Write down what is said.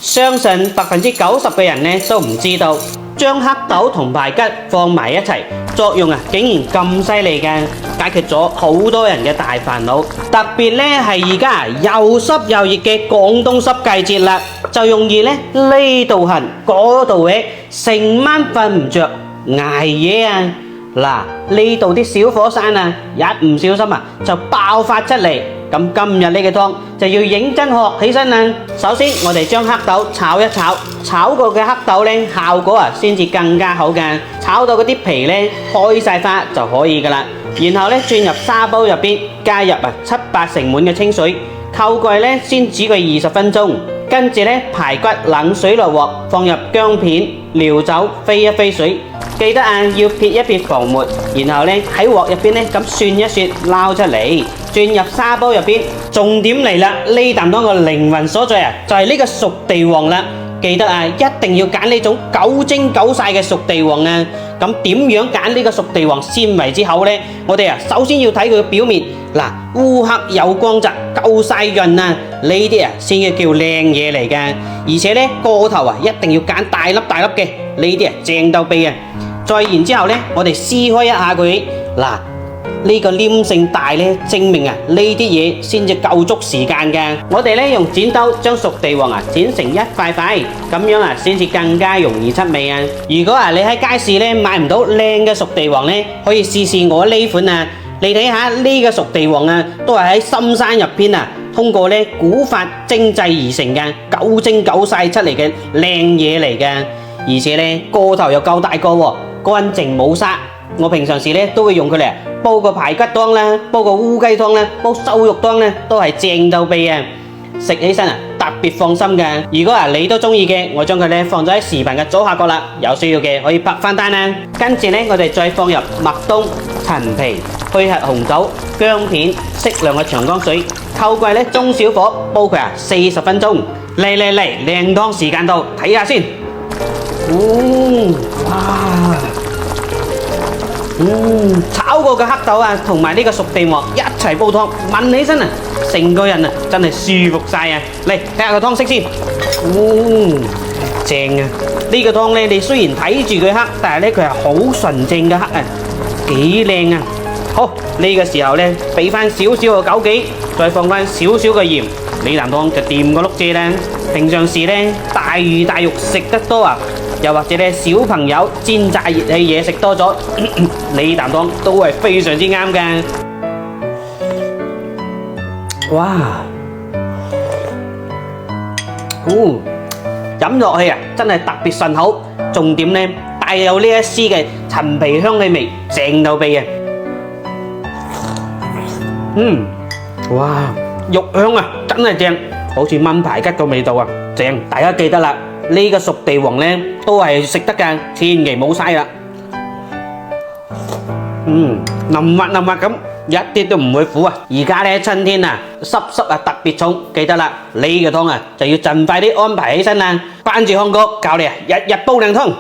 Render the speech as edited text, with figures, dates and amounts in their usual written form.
相信90%嘅人呢都唔知道，將黑豆同排骨放埋一齊，作用竟然咁犀利嘅，解決咗好多人嘅大煩惱。特別呢係而家又濕又熱嘅廣東濕季節啦，就容易呢度痕嗰度搲，成晚瞓唔着，捱夜啊！嗱，呢度啲小火山一唔小心就爆發出嚟。咁今日呢個湯就要認真學起身啦。首先我哋將黑豆炒一炒，炒過嘅黑豆效果先至更加好嘅，炒到嗰啲皮開晒花就可以噶啦。然後轉入砂煲入邊，加入7-8成滿嘅清水，扣蓋先煮佢20分鐘。跟住排骨冷水落鑊，放入薑片、料酒，飛一飛水。記得要撇一撇防沫，然後喺鑊入邊咁涮一涮，撈出嚟，轉入砂煲入邊。重點嚟啦，呢啖湯嘅靈魂所在就係呢個熟地黃啦。記得一定要揀呢種9蒸9曬嘅熟地黃啊！咁點樣揀呢個熟地黃先為之好呢？我哋首先要睇佢嘅表面，烏黑有光澤，夠晒潤呢啲先叫靚嘢嚟嘅。而且個頭一定要揀大粒大粒嘅，呢啲正到痹啊！再然之後我哋撕開一下佢，呢個黏性大證明呢啲嘢先至夠足時間嘅。我哋用剪刀將熟地黃剪成一塊塊，咁樣先至更加容易出味啊！如果你喺街市買唔到靚嘅熟地黃可以試試我呢款啊！你睇下呢個熟地黃都係喺深山入邊通過古法精製而成嘅9蒸9曬出嚟嘅靚嘢嚟嘅，而且個頭又夠大個喎，乾淨冇沙。我平常時都會用佢嚟煲個排骨湯啦，煲個烏雞湯啦，煲瘦肉湯啦，都係正到痹啊！食起身特別放心嘅。如果你都中意嘅，我將佢放咗喺視頻嘅左下角啦，有需要嘅可以拍翻單啦。跟住我哋再放入麥冬、陳皮、去核紅棗、薑片、適量嘅長江水，扣蓋中小火煲佢40分鐘。嚟，靚湯時間到，睇下先。哇！炒過嘅黑豆同埋呢個熟地黃一齊煲湯，聞起身成個人真係舒服晒啊！嚟睇下個湯色先，正啊！呢個湯你雖然睇住佢黑，但係佢係好純正嘅黑啊，幾靚啊！好，呢個時候俾翻少少嘅枸杞，再放翻少少嘅鹽，呢啖湯就掂個碌蔗啦。平常時大魚大肉食得多又或者小朋友煎炸熱氣嘢食多咗，呢啖湯都係非常之啱嘅。哇！飲落去真係特別順口，重點帶有呢一絲嘅陳皮香氣味，正到痹啊！哇！肉香真係正，好似炆排骨個味道正。大家記得啦，呢個熟地黃都係食得㗎，千祈冇嘥啦。腍滑咁，一啲都唔會苦啊！而家春天濕特別重，記得啦，呢個湯就要盡快啲安排起身啦。關注康哥教你日日煲靚湯。